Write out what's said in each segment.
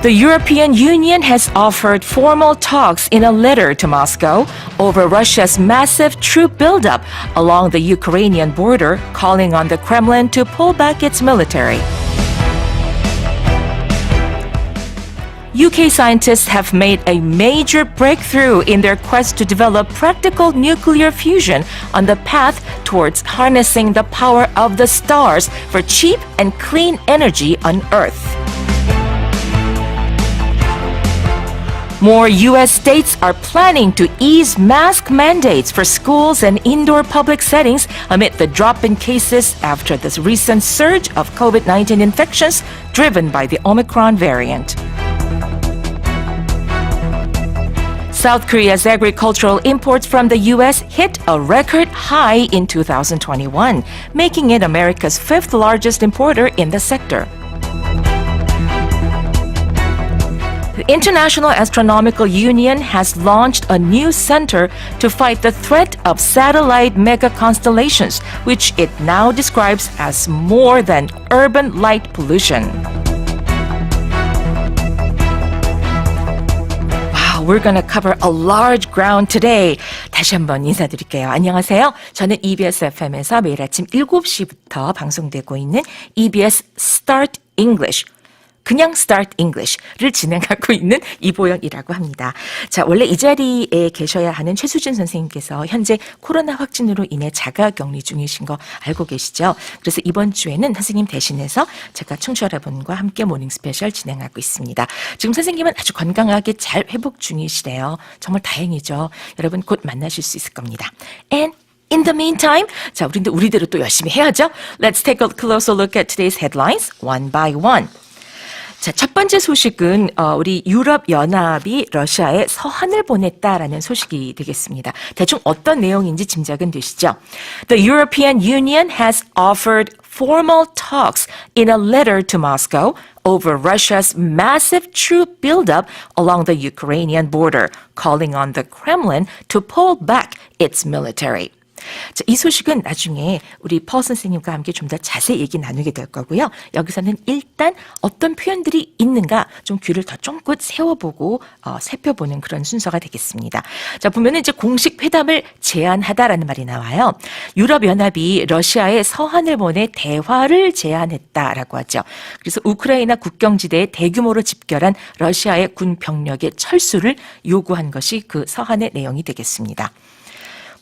The European Union has offered formal talks in a letter to Moscow over Russia's massive troop buildup along the Ukrainian border, calling on the Kremlin to pull back its military. UK scientists have made a major breakthrough in their quest to develop practical nuclear fusion on the path towards harnessing the power of the stars for cheap and clean energy on Earth. More U.S. states are planning to ease mask mandates for schools and indoor public settings amid the drop in cases after the recent surge of COVID-19 infections driven by the Omicron variant. South Korea's agricultural imports from the U.S. hit a record high in 2021, making it America's fifth largest importer in the sector. The International Astronomical Union has launched a new center to fight the threat of satellite mega-constellations, which it now describes as more than urban light pollution. Wow, we're going to cover a large ground today. 다시 한번 인사드릴게요. 안녕하세요. 저는 EBS FM에서 매일 아침 7시부터 방송되고 있는 EBS Start English, 그냥 Start English를 진행하고 있는 이보영이라고 합니다. 자, 원래 이 자리에 계셔야 하는 최수진 선생님께서 현재 코로나 확진으로 인해 자가격리 중이신 거 알고 계시죠? 그래서 이번 주에는 선생님 대신해서 제가 청취자 여러분과 함께 모닝 스페셜 진행하고 있습니다. 지금 선생님은 아주 건강하게 잘 회복 중이시래요. 정말 다행이죠. 여러분 곧 만나실 수 있을 겁니다. And in the meantime, 자, 우리대로 또 열심히 해야죠. Let's take a closer look at today's headlines one by one. 자, 첫 번째 소식은 우리 유럽연합이 러시아에 서한을 보냈다라는 소식이 되겠습니다. 대충 어떤 내용인지 짐작은 되시죠? The European Union has offered formal talks in a letter to Moscow over Russia's massive troop buildup along the Ukrainian border, calling on the Kremlin to pull back its military. 자, 이 소식은 나중에 우리 퍼 선생님과 함께 좀 더 자세히 얘기 나누게 될 거고요. 여기서는 일단 어떤 표현들이 있는가 좀 귀를 더 쫑긋 세워보고 살펴보는 그런 순서가 되겠습니다. 자, 보면은 이제 공식 회담을 제안하다라는 말이 나와요. 유럽연합이 러시아에 서한을 보내 대화를 제안했다라고 하죠. 그래서 우크라이나 국경지대에 대규모로 집결한 러시아의 군 병력의 철수를 요구한 것이 그 서한의 내용이 되겠습니다.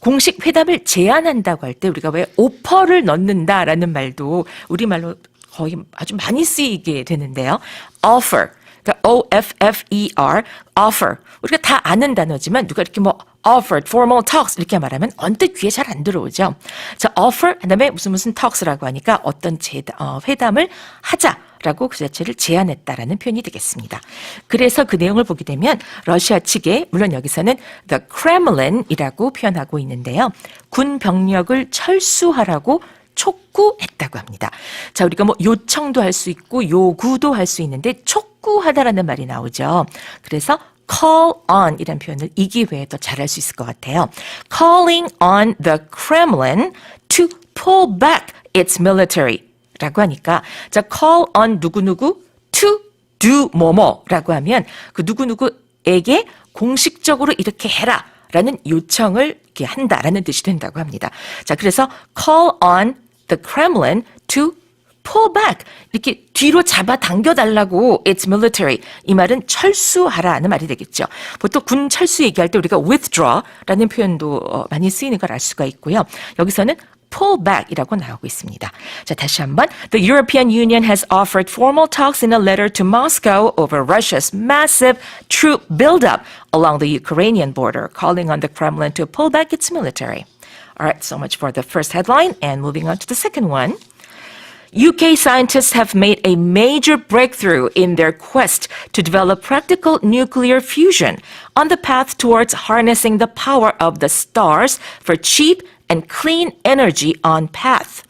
공식 회담을 제안한다고 할 때 우리가 왜 오퍼를 넣는다라는 말도 우리말로 거의 아주 많이 쓰이게 되는데요. offer, 그러니까 O-F-F-E-R, offer. 우리가 다 아는 단어지만 누가 이렇게 뭐 offered, formal talks 이렇게 말하면 언뜻 귀에 잘 안 들어오죠. 자, offer, 그다음에 무슨 talks라고 하니까 어떤 회담을 하자라고 그 자체를 제안했다라는 표현이 되겠습니다. 그래서 그 내용을 보게 되면 러시아 측에 물론 여기서는 the Kremlin이라고 표현하고 있는데요. 군 병력을 철수하라고 촉구했다고 합니다. 자, 우리가 뭐 요청도 할 수 있고 요구도 할 수 있는데 촉구하다라는 말이 나오죠. 그래서 call on 이라는 표현을 이 기회에 더 잘할 수 있을 것 같아요. Calling on the Kremlin to pull back its military 라고 하니까 자, call on 누구누구 to do 뭐뭐라고 하면 그 누구누구에게 공식적으로 이렇게 해라 라는 요청을 이렇게 한다라는 뜻이 된다고 합니다. 자, 그래서 call on the Kremlin to pull back 이렇게 뒤로 잡아당겨달라고 its military 이 말은 철수하라는 말이 되겠죠. 보통 군 철수 얘기할 때 우리가 withdraw라는 표현도 많이 쓰이는 걸 알 수가 있고요. 여기서는 pull back이라고 나오고 있습니다. 자, 다시 한번. The European Union has offered formal talks in a letter to Moscow over Russia's massive troop buildup along the Ukrainian border, calling on the Kremlin to pull back its military. All right, so much for the first headline, and moving on to the second one. UK scientists have made a major breakthrough in their quest to develop practical nuclear fusion on the path towards harnessing the power of the stars for cheap and clean energy on Earth.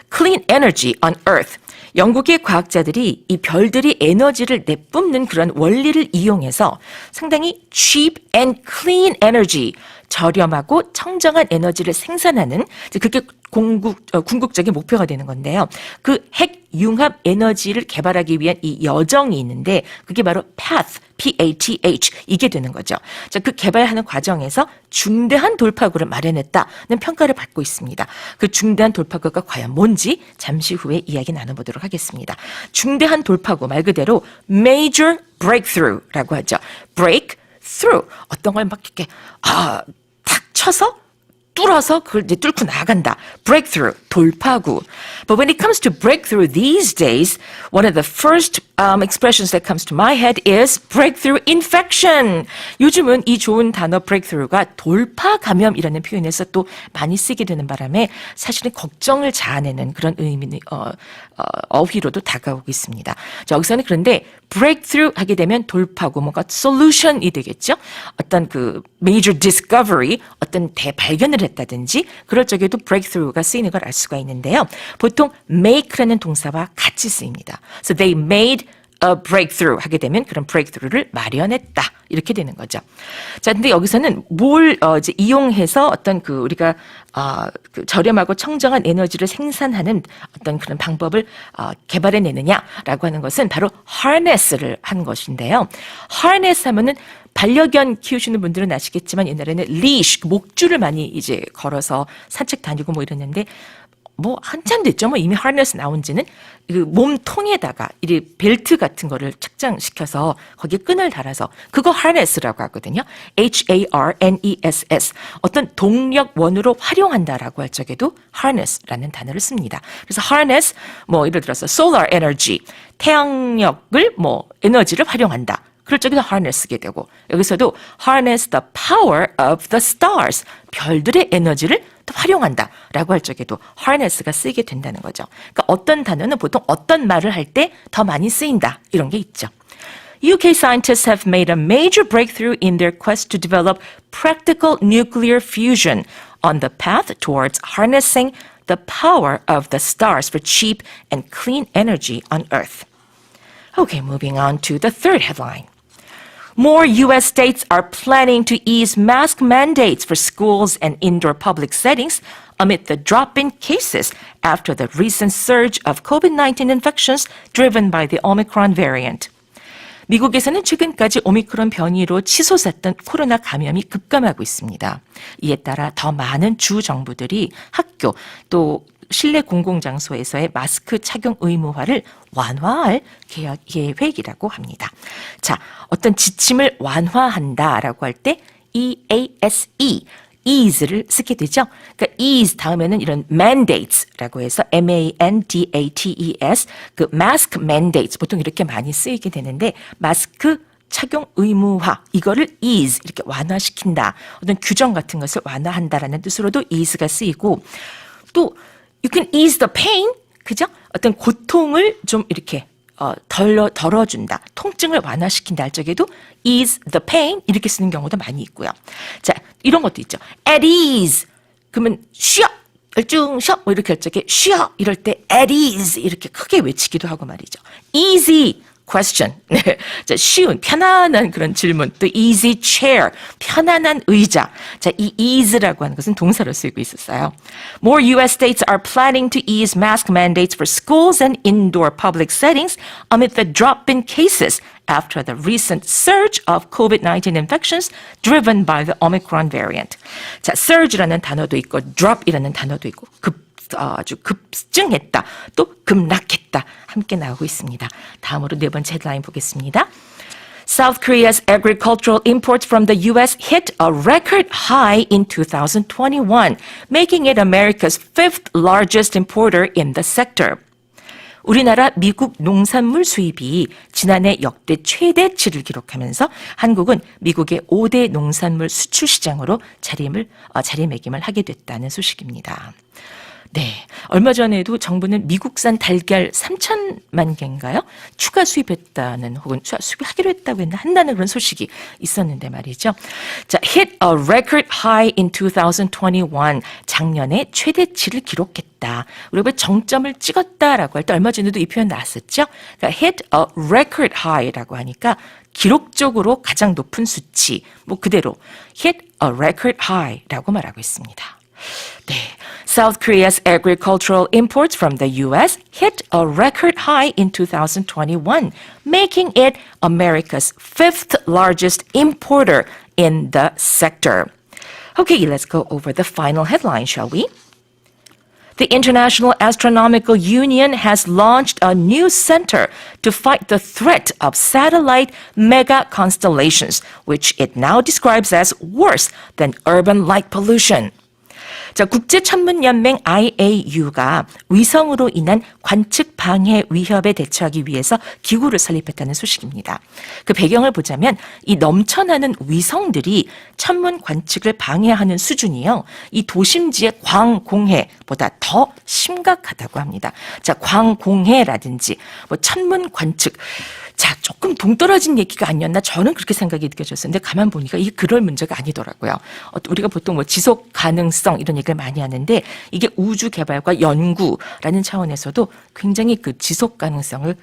Clean energy on Earth. 영국의 과학자들이 이 별들이 에너지를 내뿜는 그런 원리를 이용해서 상당히 cheap and clean energy, 저렴하고 청정한 에너지를 생산하는, 그게 궁극적인 목표가 되는 건데요. 그 핵융합 에너지를 개발하기 위한 이 여정이 있는데 그게 바로 PATH, P-A-T-H, 이게 되는 거죠. 자, 그 개발하는 과정에서 중대한 돌파구를 마련했다는 평가를 받고 있습니다. 그 중대한 돌파구가 과연 뭔지 잠시 후에 이야기 나눠보도록 하겠습니다. 중대한 돌파구, 말 그대로 major breakthrough라고 하죠. break through, 어떤 걸 막 이렇게 탁 쳐서 뚫어서 그걸 이제 뚫고 나간다. breakthrough, 돌파구. But when it comes to breakthrough these days, one of the first expressions that comes to my head is breakthrough infection. 요즘은 이 좋은 단어 breakthrough가 돌파 감염이라는 표현에서 또 많이 쓰게 되는 바람에 사실은 걱정을 자아내는 그런 의미, 어휘로도 다가오고 있습니다. 자, 여기서는 그런데 breakthrough 하게 되면 돌파구, 뭔가 solution이 되겠죠? 어떤 그 major discovery, 어떤 대발견을 했다든지 그럴 적에도 breakthrough가 쓰이는 걸 알 수가 있는데요. 보통 make라는 동사와 같이 쓰입니다. So they made a breakthrough 하게 되면 그런 breakthrough를 마련했다. 이렇게 되는 거죠. 자, 근데 여기서는 뭘 이제 이용해서 어떤 그 우리가 그 저렴하고 청정한 에너지를 생산하는 어떤 그런 방법을 개발해내느냐라고 하는 것은 바로 harness를 한 것인데요. harness 하면은 반려견 키우시는 분들은 아시겠지만 옛날에는 leash, 목줄을 많이 이제 걸어서 산책 다니고 뭐 이랬는데 뭐 한참 됐죠. 뭐 이미 harness 나온 지는 그 몸통에다가 이 벨트 같은 거를 착장시켜서 거기에 끈을 달아서 그거 harness라고 하거든요. H-A-R-N-E-S-S. 어떤 동력원으로 활용한다라고 할 적에도 harness라는 단어를 씁니다. 그래서 harness 뭐 예를 들어서 solar energy, 태양력을 뭐 에너지를 활용한다. 그럴 적에도 harness 쓰게 되고 여기서도 harness the power of the stars, 별들의 에너지를 또 활용한다라고 할 적에도 harness가 쓰이게 된다는 거죠. 그러니까 어떤 단어는 보통 어떤 말을 할 때 더 많이 쓰인다 이런 게 있죠. UK scientists have made a major breakthrough in their quest to develop practical nuclear fusion on the path towards harnessing the power of the stars for cheap and clean energy on Earth. Okay, moving on to the third headline. More U.S. states are planning to ease mask mandates for schools and indoor public settings amid the drop in cases after the recent surge of COVID-19 infections driven by the Omicron variant. 미국에서는 최근까지 오미크론 변이로 치솟았던 코로나 감염이 급감하고 있습니다. 이에 따라 더 많은 주 정부들이 학교 또 실내 공공장소에서의 마스크 착용 의무화를 완화할 계획이라고 합니다. 자, 어떤 지침을 완화한다라고 할 때 EASE, ease를 쓰게 되죠. 그러니까 ease 다음에는 이런 mandates라고 해서 M-A-N-D-A-T-E-S, 그 mask mandates 보통 이렇게 많이 쓰이게 되는데 마스크 착용 의무화, 이거를 ease 이렇게 완화시킨다. 어떤 규정 같은 것을 완화한다라는 뜻으로도 ease가 쓰이고 또 You can ease the pain, 그죠? 어떤 고통을 좀 이렇게 덜어준다. 통증을 완화시킨다 할 적에도 ease the pain 이렇게 쓰는 경우도 많이 있고요. 자, 이런 것도 있죠. At ease, 그러면 쉬어, 열중 쉬어, 뭐 이렇게 할 적에 쉬어 이럴 때 at ease 이렇게 크게 외치기도 하고 말이죠. Easy question. 네. 자, 쉬운, 편안한 그런 질문. 또 easy chair, 편안한 의자. 자, 이 ease라고 하는 것은 동사로 쓰이고 있었어요. More U.S. states are planning to ease mask mandates for schools and indoor public settings amid the drop in cases after the recent surge of COVID-19 infections driven by the Omicron variant. 자, surge라는 단어도 있고 drop이라는 단어도 있고 아주 급증했다, 또 급락했다 함께 나오고 있습니다. 다음으로 네 번째 헤드라인 보겠습니다. South Korea's agricultural imports from the U.S. hit a record high in 2021, making it America's fifth largest importer in the sector. 우리나라 미국 농산물 수입이 지난해 역대 최대치를 기록하면서 한국은 미국의 5대 농산물 수출 시장으로 자리매김을 하게 됐다는 소식입니다. 네. 얼마 전에도 정부는 미국산 달걀 3천만 개인가요? 추가 수입했다는 혹은 수입하기로 했다고 한다는 그런 소식이 있었는데 말이죠. 자, hit a record high in 2021. 작년에 최대치를 기록했다. 우리가 정점을 찍었다라고 할 때 얼마 전에도 이 표현 나왔었죠. 그러니까 hit a record high라고 하니까 기록적으로 가장 높은 수치. 뭐 그대로 hit a record high라고 말하고 있습니다. 네. South Korea's agricultural imports from the U.S. hit a record high in 2021, making it America's fifth largest importer in the sector. Okay, let's go over the final headline, shall we? The International Astronomical Union has launched a new center to fight the threat of satellite mega constellations, which it now describes as worse than urban light pollution. 자, 국제천문연맹 IAU가 위성으로 인한 관측 방해 위협에 대처하기 위해서 기구를 설립했다는 소식입니다. 그 배경을 보자면 이 넘쳐나는 위성들이 천문 관측을 방해하는 수준이요. 이 도심지의 광공해보다 더 심각하다고 합니다. 자, 광공해라든지 뭐 천문 관측. 자, 조금 동떨어진 얘기가 아니었나 저는 그렇게 생각이 느껴졌었는데 가만 보니까 이게 그럴 문제가 아니더라고요. 우리가 보통 뭐 지속 가능성 이런 얘기를 많이 하는데 이게 우주 개발과 연구라는 차원에서도 굉장히 그 지속 가능성을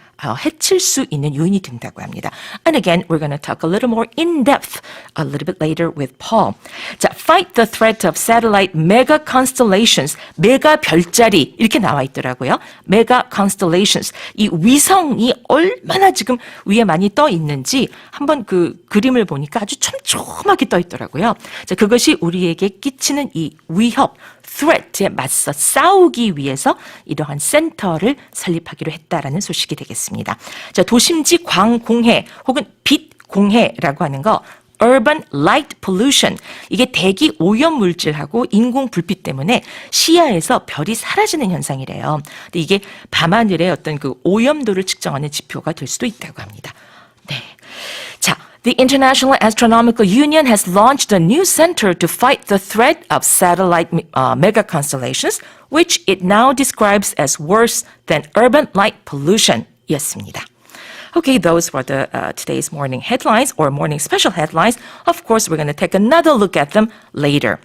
해칠 수 있는 요인이 된다고 합니다. And again, we're going to talk a little more in depth a little bit later with Paul. 자, fight the threat of satellite mega constellations. 메가 별자리 이렇게 나와 있더라고요. mega constellations. 이 위성이 얼마나 지금 위에 많이 떠 있는지 한번 그 그림을 보니까 아주 촘촘하게 떠 있더라고요. 자, 그것이 우리에게 끼치는 이 위협, threat에 맞서 싸우기 위해서 이러한 센터를 설립하기로 했다라는 소식이 되겠습니다. 자, 도심지 광공해 혹은 빛 공해라고 하는 거 urban light pollution. 이게 대기 오염 물질하고 인공 불빛 때문에 시야에서 별이 사라지는 현상이래요. 근데 이게 밤하늘의 어떤 그 오염도를 측정하는 지표가 될 수도 있다고 합니다. 네. 자, The International Astronomical Union has launched a new center to fight the threat of satellite mega constellations, which it now describes as worse than urban light pollution. 였습니다. Okay, those were the today's morning headlines or morning special headlines. Of course, we're going to take another look at them later.